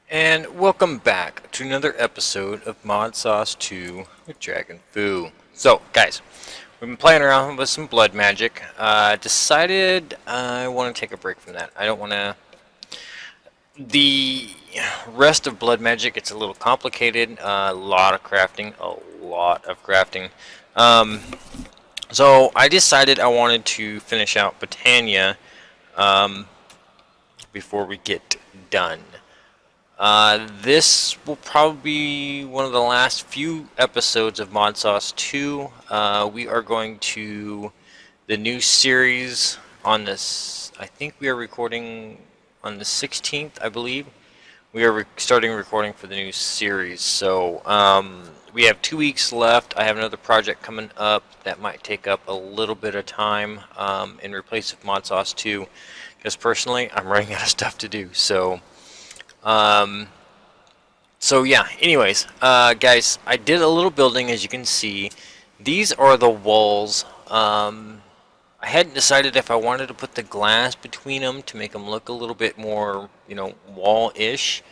And welcome back to another episode of Modsauce 2 with DragonFu. So, guys, we've been playing around with some blood magic. Decided I want to take a break from that. I don't want to... The rest of blood magic, it's a little complicated. A lot of crafting. So I decided I wanted to finish out Britannia before we get done. This will probably be one of the last few episodes of Modsauce 2. We are going to the new series on this. I think we are recording on the 16th, I believe. We are starting recording for the new series. So we have 2 weeks left. I have another project coming up that might take up a little bit of time in replace of Modsauce 2. Because personally, I'm running out of stuff to do. So yeah, anyways, guys, I did a little building, as you can see. These are the walls. I hadn't decided if I wanted to put the glass between them to make them look a little bit more, you know, wall-ish.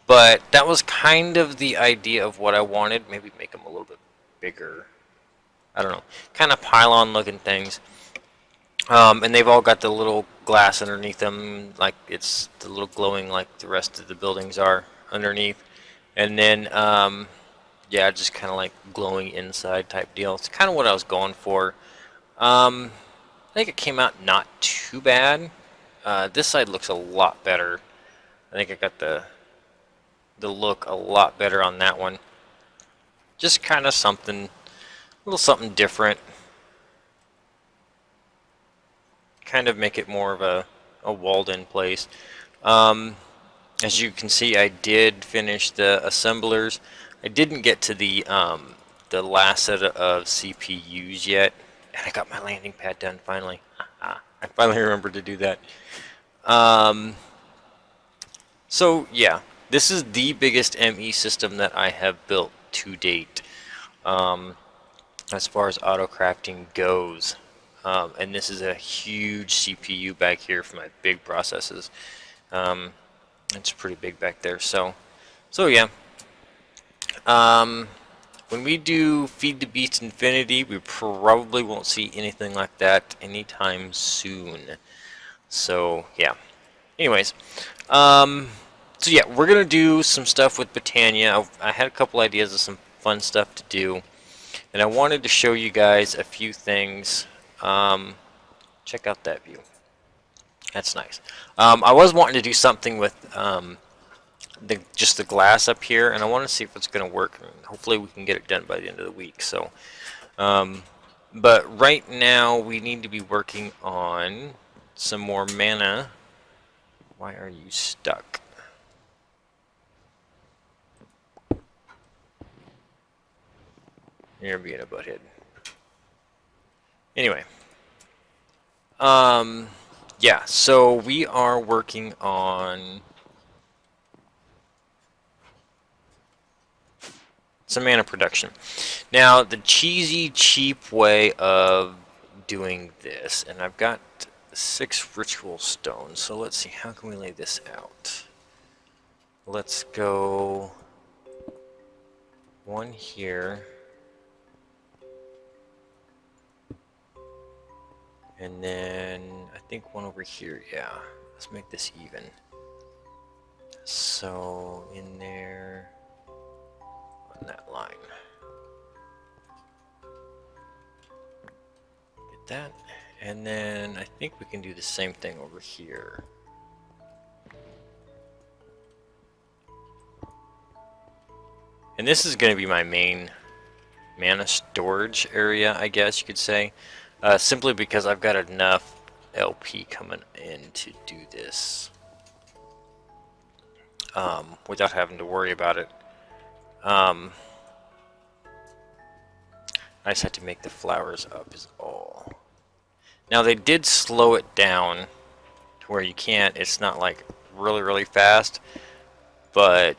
But that was kind of the idea of what I wanted. Maybe make them a little bit bigger. I don't know. Kind of pylon-looking things. And they've all got the little glass underneath them, like it's the little glowing like the rest of the buildings are underneath. And then, yeah, just kind of like glowing inside type deal. It's kind of what I was going for. I think it came out not too bad. This side looks a lot better. I think I got the look a lot better on that one. Just kind of something, a little something different. Kind of make it more of a walled-in place. As you can see, I did finish the assemblers. I didn't get to the last set of CPUs yet, and I got my landing pad done finally. I finally remembered to do that. So yeah, this is the biggest ME system that I have built to date, as far as auto crafting goes. And this is a huge CPU back here for my big processes. It's pretty big back there. So yeah. When we do Feed the Beast Infinity, we probably won't see anything like that anytime soon. So yeah. Anyways, so yeah, we're gonna do some stuff with Britannia. I had a couple ideas of some fun stuff to do, and I wanted to show you guys a few things. Check out that view. That's nice. I was wanting to do something with just the glass up here, and I want to see if it's going to work. Hopefully we can get it done by the end of the week. So, but right now we need to be working on some more mana. Why are you stuck? You're being a butthead. Anyway. Yeah, so we are working on some mana production. Now, the cheesy, cheap way of doing this, and I've got 6 ritual stones, so let's see, how can we lay this out? Let's go 1 here. And then I think 1 over here, yeah. Let's make this even. So in there on that line. Get that. And then I think we can do the same thing over here. And this is going to be my main mana storage area, I guess you could say. Simply because I've got enough LP coming in to do this without having to worry about it. I just had to make the flowers up is all. Now they did slow it down to where you can't, it's not like really fast, but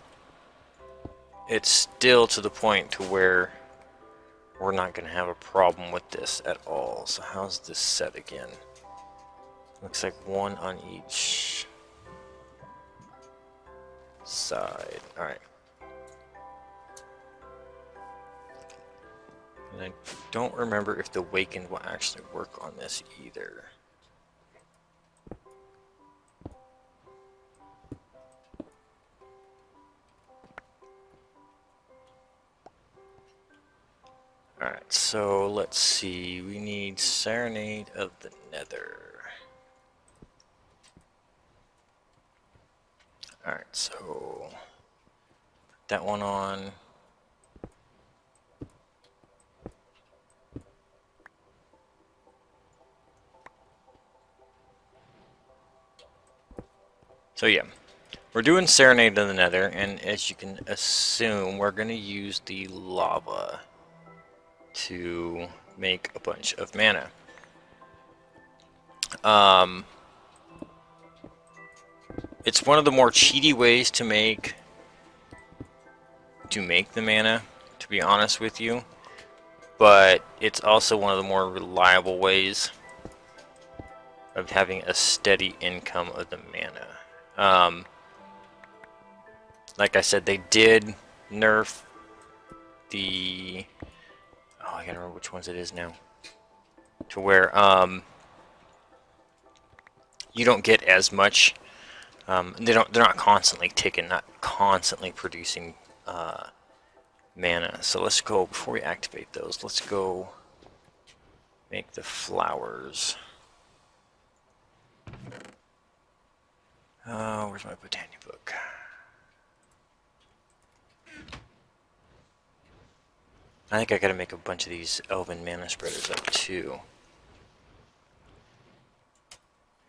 it's still to the point to where we're not going to have a problem with this at all. So how's this set again? Looks like one on each side. Alright. And I don't remember if the Wakened will actually work on this either. Alright, so let's see. We need Serenade of the Nether. Alright, so put that one on. So yeah, we're doing Serenade of the Nether, and as you can assume, we're going to use the lava to make a bunch of mana. It's one of the more cheaty ways to make the mana, to be honest with you, but it's also one of the more reliable ways of having a steady income of the mana. Like I said, they did nerf the... Oh, I gotta remember which ones it is now. To where you don't get as much. They're not constantly ticking, not constantly producing mana. So let's go, before we activate those, let's go make the flowers. Where's my botany book? I think I gotta make a bunch of these elven mana spreaders up too.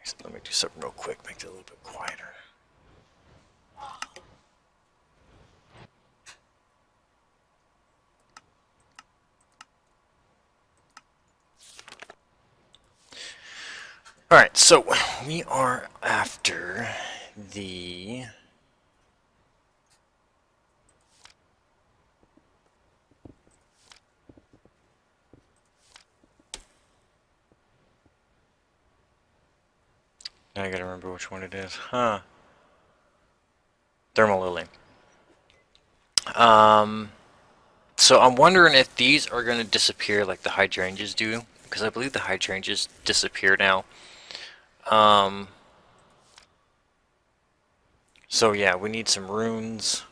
So let me do something real quick, make it a little bit quieter. Alright, so we are after the... Now I gotta remember which one it is. Thermalily. So I'm wondering if these are gonna disappear like the hydrangeas do, because I believe the hydrangeas disappear now. So yeah, we need some runes.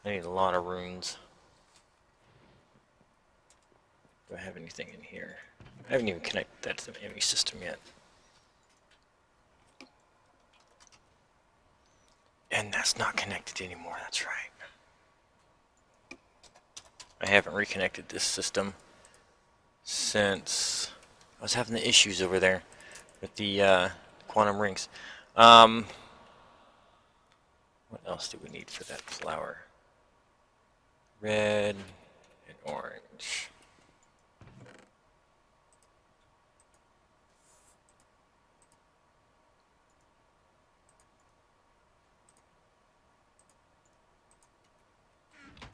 I need a lot of runes. Do I have anything in here? I haven't even connected that to the enemy system yet. And that's not connected anymore, that's right. I haven't reconnected this system since I was having the issues over there with the quantum rings. What else do we need for that flower? Red and orange.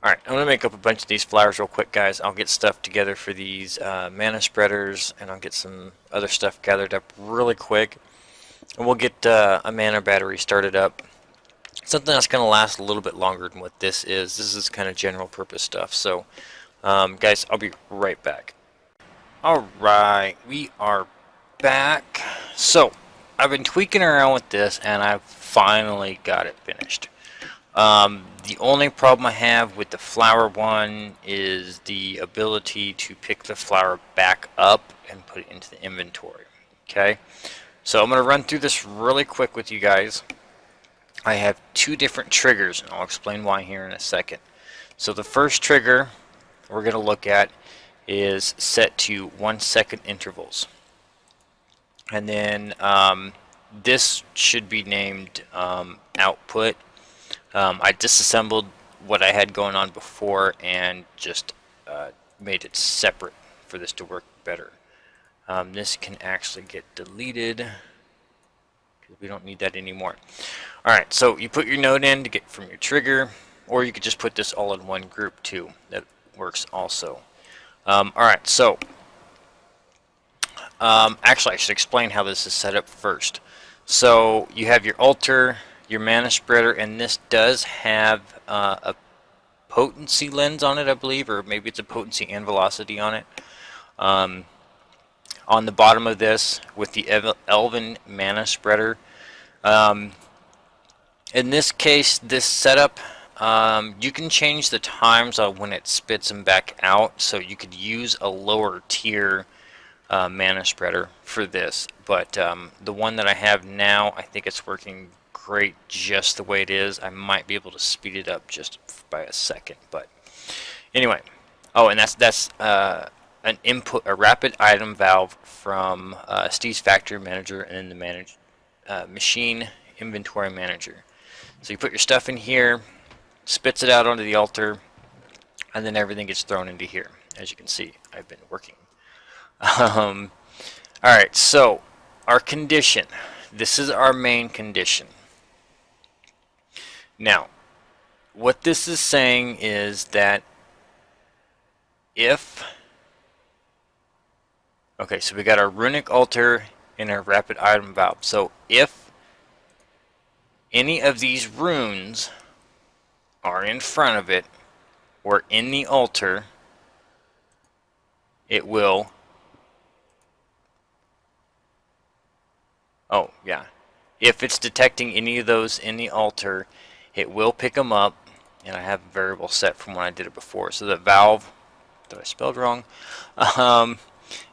Alright, I'm going to make up a bunch of these flowers real quick, guys. I'll get stuff together for these mana spreaders, and I'll get some other stuff gathered up really quick. And we'll get a mana battery started up. Something that's going to last a little bit longer than what this is. This is kind of general purpose stuff. So, guys, I'll be right back. Alright, we are back. So, I've been tweaking around with this, and I've finally got it finished. The only problem I have with the flower one is the ability to pick the flower back up and put it into the inventory. Okay, so I'm going to run through this really quick with you guys. I have two different triggers, and I'll explain why here in a second. So the first trigger we're going to look at is set to 1 second intervals. And then this should be named output. I disassembled what I had going on before and just made it separate for this to work better. This can actually get deleted because we don't need that anymore. Alright, so you put your node in to get from your trigger, or you could just put this all in one group too. That works also. Alright, so actually I should explain how this is set up first. So you have your altar, your mana spreader, and this does have a potency lens on it, I believe, or maybe it's a potency and velocity on it. On the bottom of this with the Elven mana spreader. In this case, this setup, you can change the times on when it spits them back out, so you could use a lower tier mana spreader for this, but the one that I have now, I think it's working great just the way it is. I might be able to speed it up just by a second, but anyway. Oh, and that's an input, a rapid item valve from Steve's Factory Manager, and then the machine inventory manager. So you put your stuff in here, spits it out onto the altar, and then everything gets thrown into here. As you can see, I've been working. Alright, so our condition. This is our main condition. Now, what this is saying is that if... Okay, so we got our runic altar and our rapid item valve. So if any of these runes are in front of it or in the altar, it will... Oh, yeah. If it's detecting any of those in the altar, it will pick them up. And I have a variable set from when I did it before. So the valve, that I spelled wrong,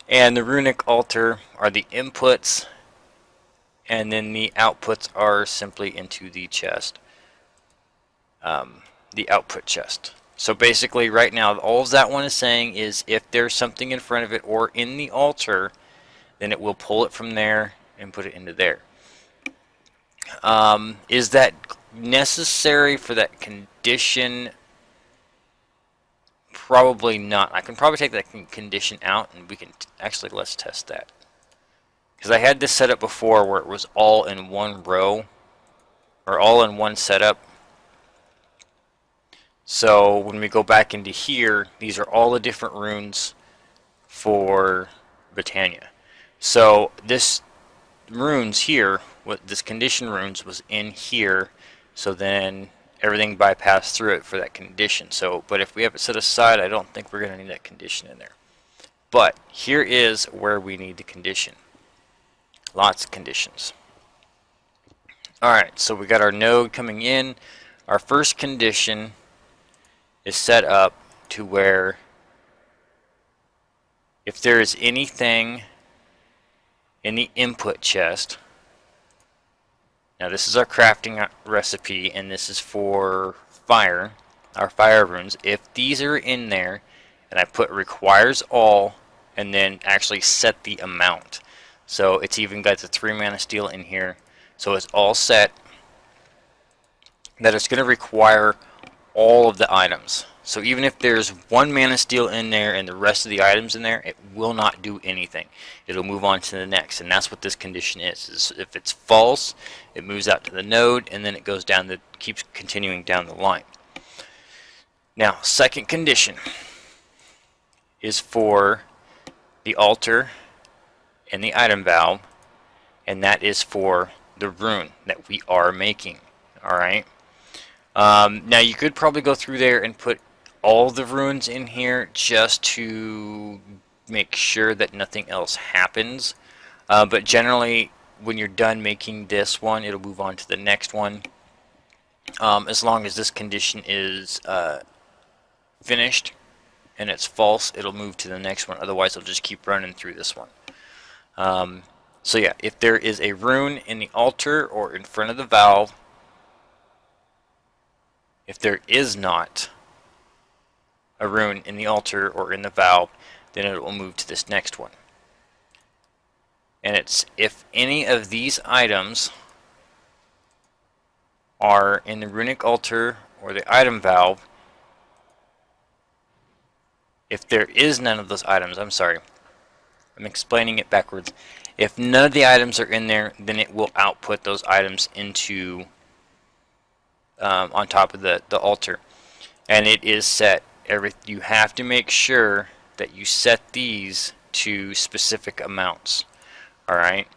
and the runic altar are the inputs, and then the outputs are simply into the chest, the output chest. So basically right now all that one is saying is if there's something in front of it or in the altar, then it will pull it from there and put it into there. Is that necessary for that condition? Probably not. I can probably take that condition out, and we can actually, let's test that. Because I had this set up before where it was all in one row, or all in one setup. So when we go back into here, these are all the different runes for Britannia. So this runes here, what this condition runes was in here, so then everything bypassed through it for that condition. So, but if we have it set aside, I don't think we're going to need that condition in there. But here is where we need the condition. Lots of conditions. Alright, so we got our node coming in. Our first condition is set up to where if there is anything in the input chest, now this is our crafting recipe, and this is for fire, our fire runes. If these are in there, and I put requires all, and then actually set the amount. So it's even got the 3 mana steel in here. So it's all set that it's going to require all of the items. So even if there's 1 mana steel in there and the rest of the items in there, it will not do anything. It'll move on to the next, and that's what this condition is if it's false, it moves out to the node, and then it goes down the, keeps continuing down the line. Now, second condition is for the altar and the item valve, and that is for the rune that we are making. Alright? Now you could probably go through there and put all the runes in here just to make sure that nothing else happens. But generally, when you're done making this one, it'll move on to the next one. As long as this condition is finished and it's false, it'll move to the next one. Otherwise, it'll just keep running through this one. So yeah, if there is a rune in the altar or in front of the valve, if there is not a rune in the altar or in the valve, then it will move to this next one. And it's if any of these items are in the runic altar or the item valve, if there is none of those items, I'm sorry, I'm explaining it backwards. If none of the items are in there, then it will output those items into on top of the altar, and it is set. You have to make sure that you set these to specific amounts. Alright?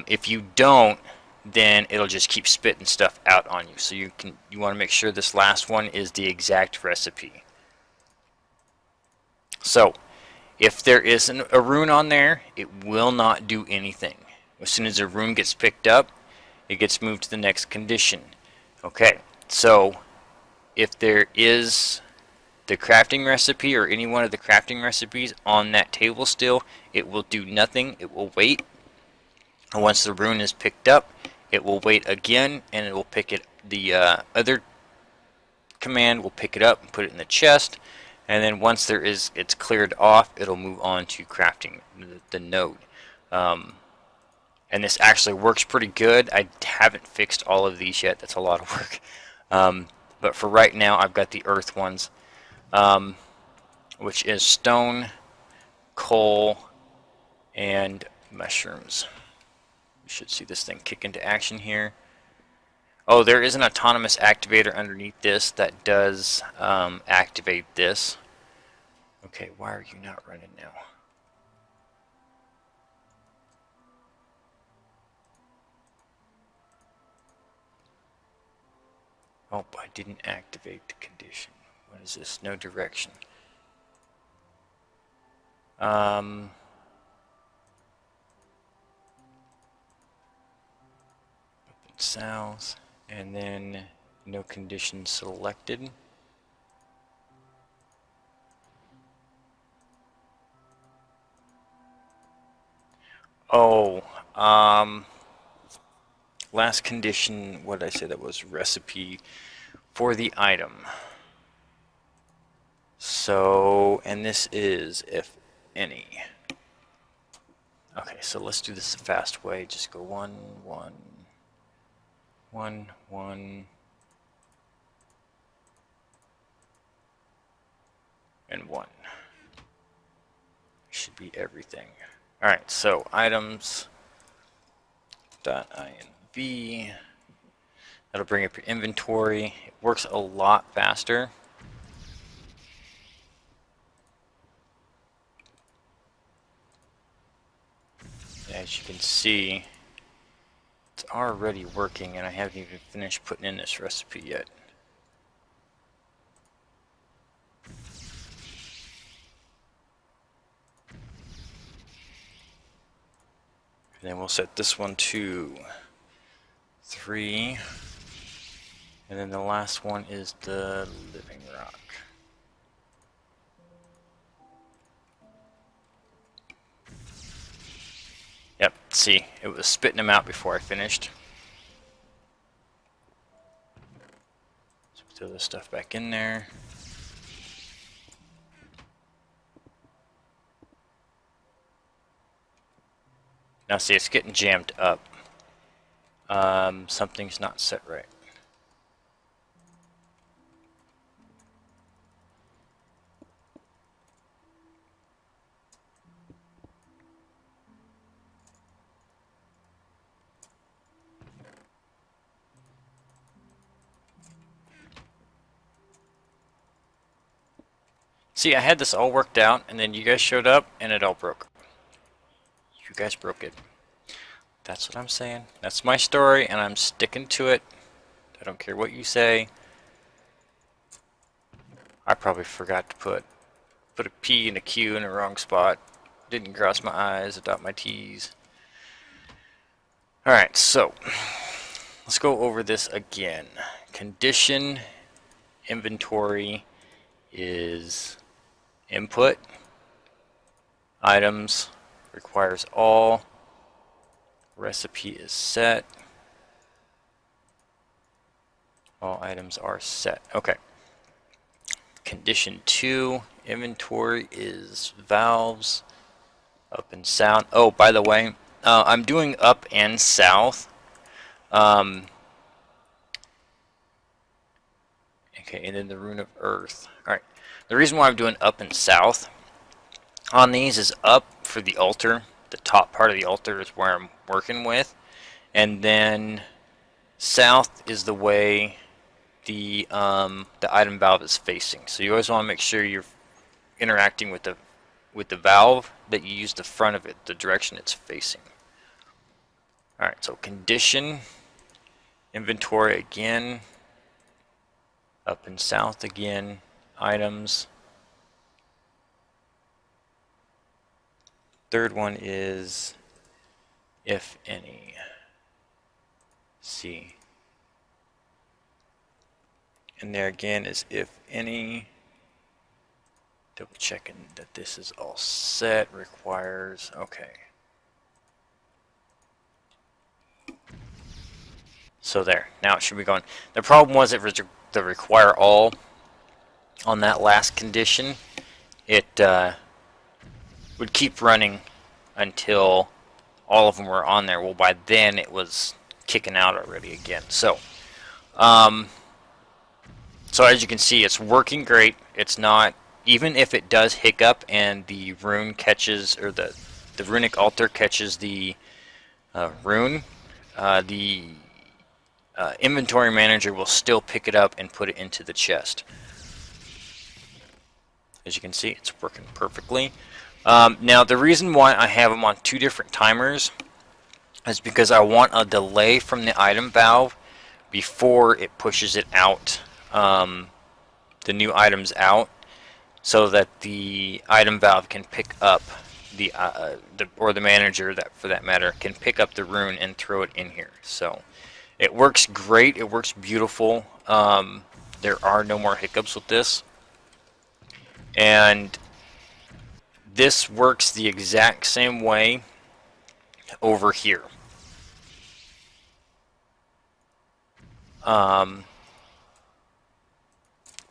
If you don't, then it'll just keep spitting stuff out on you. So you want to make sure this last one is the exact recipe. So if there isn't a rune on there, it will not do anything. As soon as a rune gets picked up, it gets moved to the next condition. Okay, so if there is the crafting recipe or any one of the crafting recipes on that table still, it will do nothing. It will wait. And once the rune is picked up, it will wait again, and it will pick it. The other command will pick it up and put it in the chest, and then once it's cleared off, it'll move on to crafting the node. And this actually works pretty good. I haven't fixed all of these yet. That's a lot of work. But for right now, I've got the earth ones, which is stone, coal, and mushrooms. You should see this thing kick into action here. Oh, there is an autonomous activator underneath this that does activate this. Okay, why are you not running now? Oh, I didn't activate the condition. What is this? No direction. Modsauce, and then no condition selected. Oh, last condition, what did I say that was? Recipe for the item. So, and this is if any. Okay, so let's do this the fast way. Just go 1, 1, 1, 1, and 1. Should be everything. Alright, so items .inv. That'll bring up your inventory. It works a lot faster. As you can see, it's already working, and I haven't even finished putting in this recipe yet. And then we'll set this one to 3. And then the last one is the living rock. Yep, see, it was spitting them out before I finished. So throw this stuff back in there. Now see, it's getting jammed up. Something's not set right. See, I had this all worked out, and then you guys showed up, and it all broke. You guys broke it. That's what I'm saying. That's my story, and I'm sticking to it. I don't care what you say. I probably forgot to put a P and a Q in the wrong spot. Didn't cross my I's, dot my T's. Alright, so let's go over this again. Condition inventory is input. Items requires all. Recipe is set. All items are set. Okay. Condition 2, inventory is valves, up and south. Oh, by the way, I'm doing up and south. Okay, and then the rune of earth. Alright, the reason why I'm doing up and south on these is up for the altar. The top part of the altar is where I'm working with. And then south is the way the item valve is facing. So you always want to make sure you're interacting with the with the valve that you use the front of it, the direction it's facing. Alright, so condition, inventory again, up and south again, items. Third one is if any. C. And there again is if any. Double checking that this is all set. Requires, okay. So there, now it should be going. The problem was it was the require all on that last condition. It would keep running until all of them were on there. Well, by then it was kicking out already again. So as you can see, it's working great. It's not, even if it does hiccup and the rune catches, or the runic altar catches the rune, the inventory manager will still pick it up and put it into the chest. As you can see, it's working perfectly. Now, the reason why I have them on two different timers is because I want a delay from the item valve before it pushes it out, the new items out, so that the item valve can pick up or the manager, that for that matter, can pick up the rune and throw it in here. So it works great. It works beautiful. There are no more hiccups with this. And this works the exact same way over here.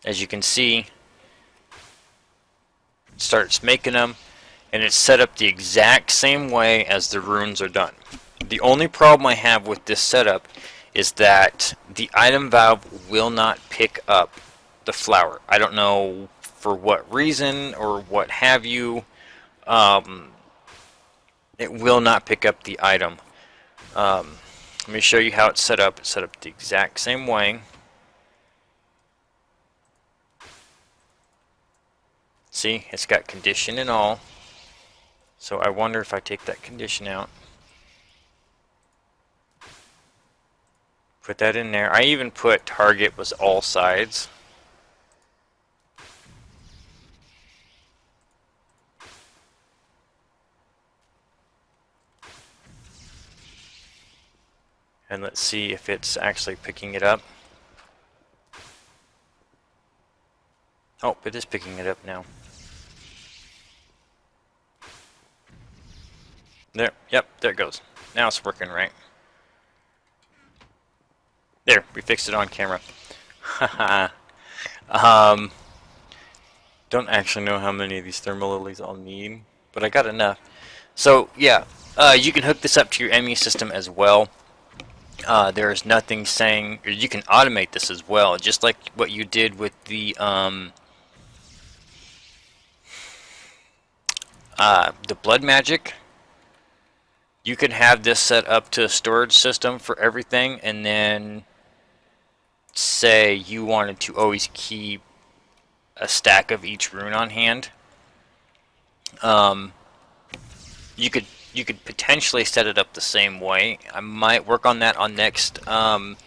As you can see, it starts making them, and it's set up the exact same way as the runes are done. The only problem I have with this setup is that the item valve will not pick up the flower. I don't know for what reason or what have you. It will not pick up the item. Let me show you how it's set up. It's set up the exact same way. See, it's got condition and all. So I wonder if I take that condition out. Put that in there. I even put target was all sides. And let's see if it's actually picking it up. Oh, it is picking it up now. There, yep, there it goes. Now it's working right. There, we fixed it on camera. Haha. Don't actually know how many of these thermalilies I'll need, but I got enough. So yeah, you can hook this up to your ME system as well. There is nothing saying, or you can automate this as well, just like what you did with the blood magic. You can have this set up to a storage system for everything, and then say you wanted to always keep a stack of each rune on hand. You could potentially set it up the same way. I might work on that on next the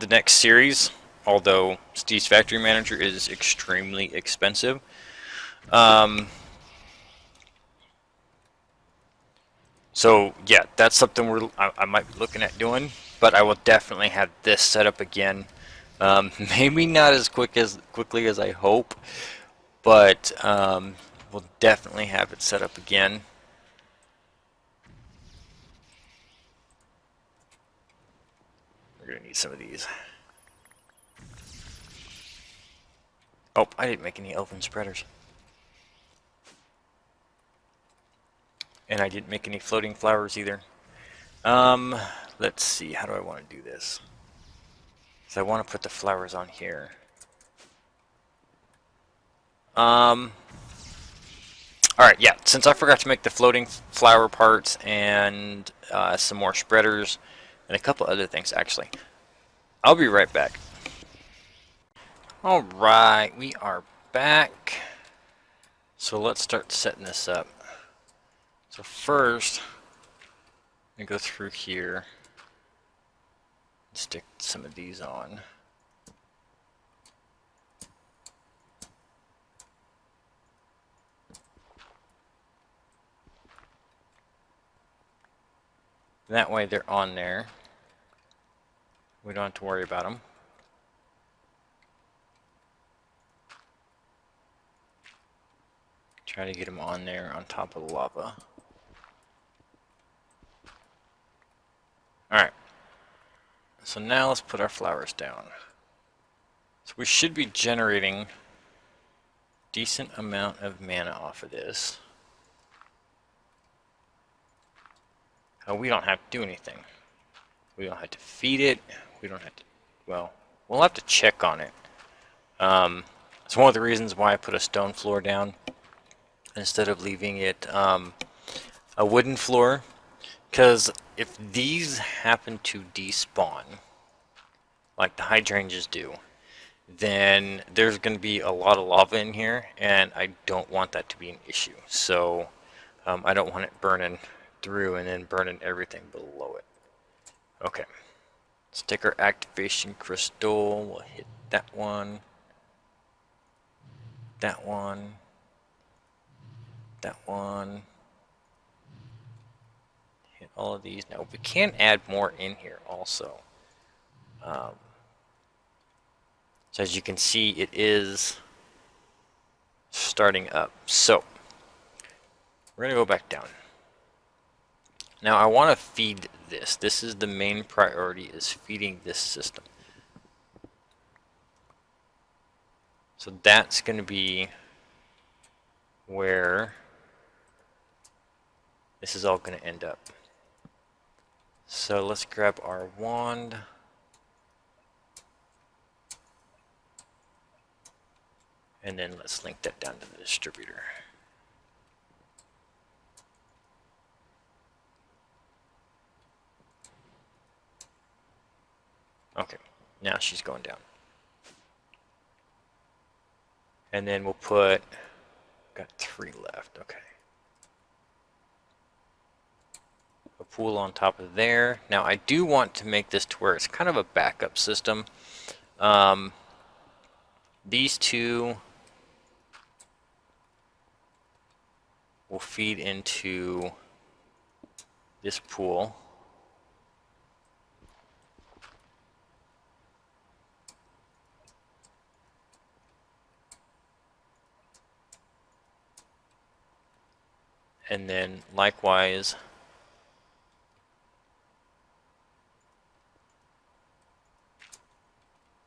next series, although Steve's Factory Manager is extremely expensive. So yeah, that's something I might be looking at doing, but I will definitely have this set up again. Maybe not as quickly as I hope, but we'll definitely have it set up again. We're gonna need some of these. Oh, I didn't make any elven spreaders. And I didn't make any floating flowers either. Let's see, how do I want to do this? So I want to put the flowers on here. Alright, yeah, since I forgot to make the floating flower parts and some more spreaders and a couple other things actually, I'll be right back. Alright, we are back. So let's start setting this up. So first, I'm going to go through here and stick some of these on. That way they're on there. We don't have to worry about them. Try to get them on there on top of the lava. Alright. So now let's put our flowers down. So we should be generating decent amount of mana off of this. We don't have to do anything. We don't have to feed it. We don't have to, well, we'll have to check on it. It's one of the reasons why I put a stone floor down instead of leaving it a wooden floor. Because if these happen to despawn, like the hydrangeas do, then there's going to be a lot of lava in here, and I don't want that to be an issue. So I don't want it burning through and then burning everything below it. Okay, let's take our activation crystal. We'll hit that one, that one, that one. Hit all of these. Now we can add more in here also. So as you can see, it is starting up. So we're gonna go back down. Now I want to feed this. This is the main priority, is feeding this system. So that's going to be where this is all going to end up. So let's grab our wand. And then let's link that down to the distributor. Okay, now she's going down. And then we'll put, got 3 left, okay. A pool on top of there. Now I do want to make this to where it's kind of a backup system. These two will feed into this pool. And then likewise,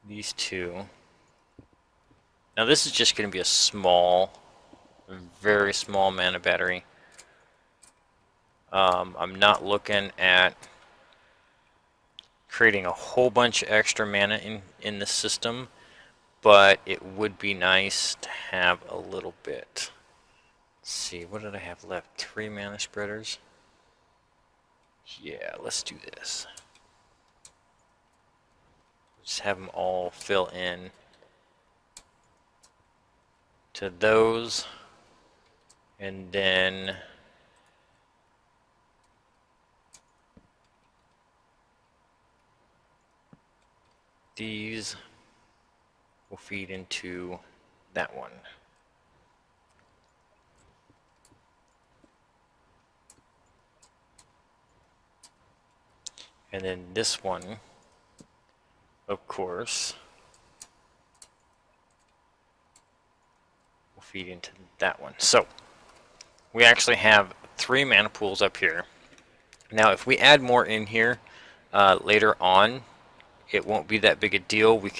these two. Now this is just going to be a small, very small mana battery. I'm not looking at creating a whole bunch of extra mana in the system, but it would be nice to have a little bit. Let's see, what did I have left? 3 mana spreaders? Yeah, let's do this. Just have them all fill in to those, and then these will feed into that one. And then this one, of course, will feed into that one. So we actually have 3 mana pools up here. Now if we add more in here later on, it won't be that big a deal. We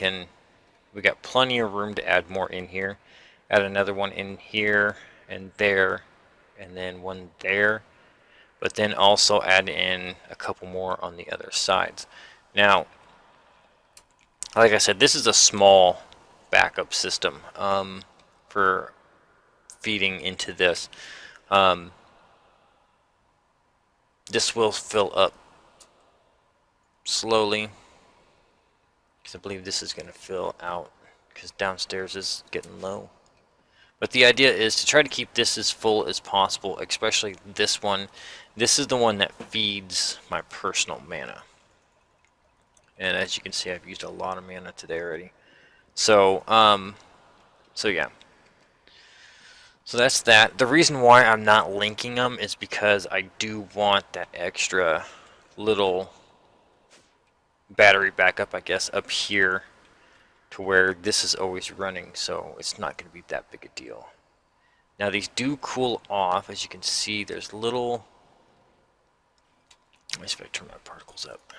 got plenty of room to add more in here. Add another one in here and there, and then one there. But then also add in a couple more on the other sides. Now, like I said, this is a small backup system for feeding into this. This will fill up slowly, because I believe this is going to fill out, because downstairs is getting low. But the idea is to try to keep this as full as possible, especially this one. This is the one that feeds my personal mana. And as you can see, I've used a lot of mana today already. So, so yeah. So that's that. The reason why I'm not linking them is because I do want that extra little battery backup, I guess, up here to where this is always running, so it's not going to be that big a deal. Now these do cool off. As you can see, there's little... Let me see if I turn my particles up.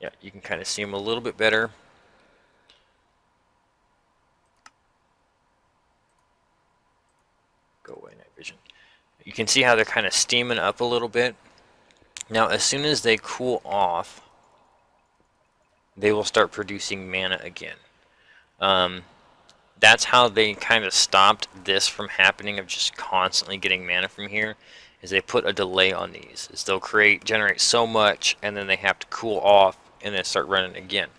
Yeah, you can kind of see them a little bit better. Go away, night vision. You can see how they're kind of steaming up a little bit. Now, as soon as they cool off, they will start producing mana again. That's how they kind of stopped this from happening, of just constantly getting mana from here, is they put a delay on these. Is they'll generate so much, and then they have to cool off, and then start running again.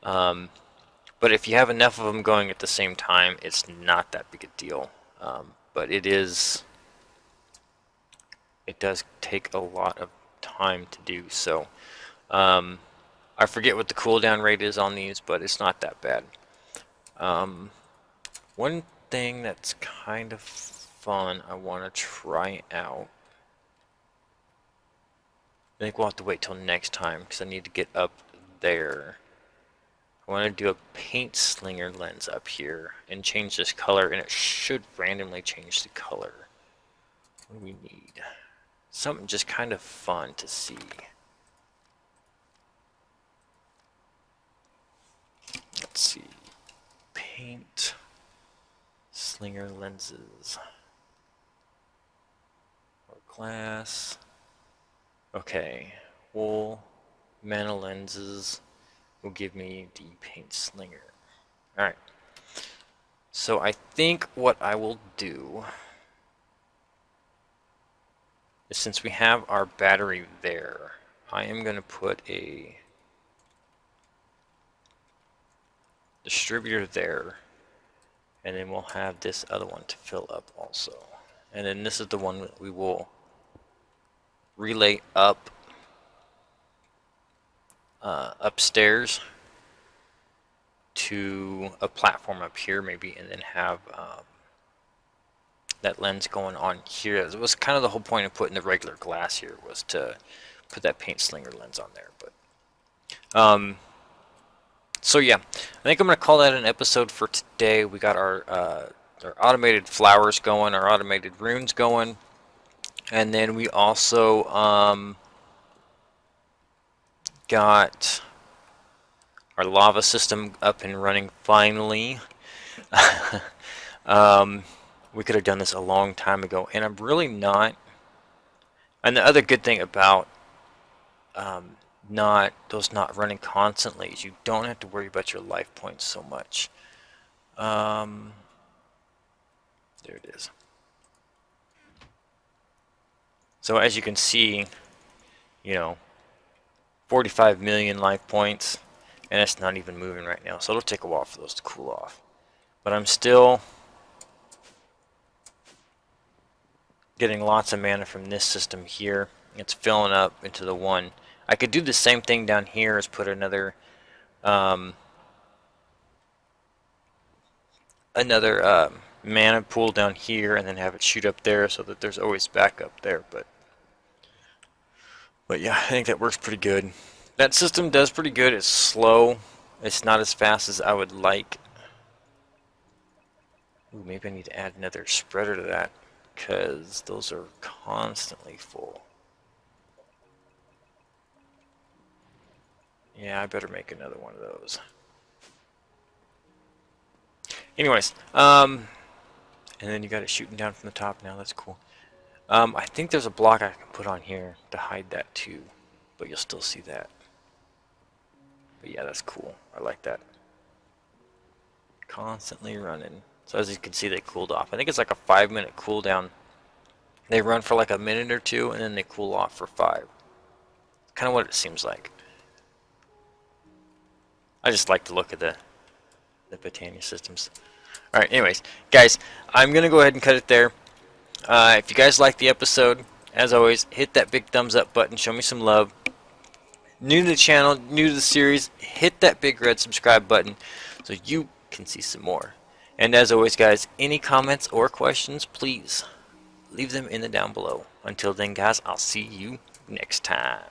But if you have enough of them going at the same time, it's not that big a deal. But it does take a lot of time to do so. I forget what the cooldown rate is on these, but it's not that bad. One thing that's kind of fun I want to try out. I think we'll have to wait till next time because I need to get up there. I want to do a paint slinger lens up here and change this color, and it should randomly change the color. What do we need? Something just kind of fun to see. Let's see. Paint slinger lenses. Or glass. Okay. Wool mana lenses will give me the paint slinger. Alright. So I think what I will do is, since we have our battery there, I am going to put a distributor there, and then we'll have this other one to fill up also. And then this is the one that we will relay up upstairs to a platform up here maybe, and then have that lens going on here. It was kind of the whole point of putting the regular glass here, was to put that paint slinger lens on there. But so yeah, I think I'm going to call that an episode for today. We got our automated flowers going, our automated runes going, and then we also got our lava system up and running finally. We could have done this a long time ago, and I'm really not. And the other good thing about not running constantly is you don't have to worry about your life points so much. There it is. So as you can see, 45 million life points, and it's not even moving right now, so it'll take a while for those to cool off. But I'm still getting lots of mana from this system here. It's filling up into the one. I could do the same thing down here, as put another mana pool down here, and then have it shoot up there so that there's always backup there. But yeah, I think that works pretty good. That system does pretty good. It's slow. It's not as fast as I would like. Ooh, maybe I need to add another spreader to that, because those are constantly full. Yeah, I better make another one of those. Anyways, and then you got it shooting down from the top now. That's cool. I think there's a block I can put on here to hide that too, but you'll still see that. But yeah, that's cool. I like that. Constantly running. So as you can see, they cooled off. I think it's like a 5-minute cooldown. They run for like a minute or two, and then they cool off for 5. Kind of what it seems like. I just like to look at the Britannia systems. Alright, anyways, guys, I'm going to go ahead and cut it there. If you guys like the episode, as always, hit that big thumbs up button. Show me some love. New to the channel, new to the series, hit that big red subscribe button so you can see some more. And as always, guys, any comments or questions, please leave them in the down below. Until then, guys, I'll see you next time.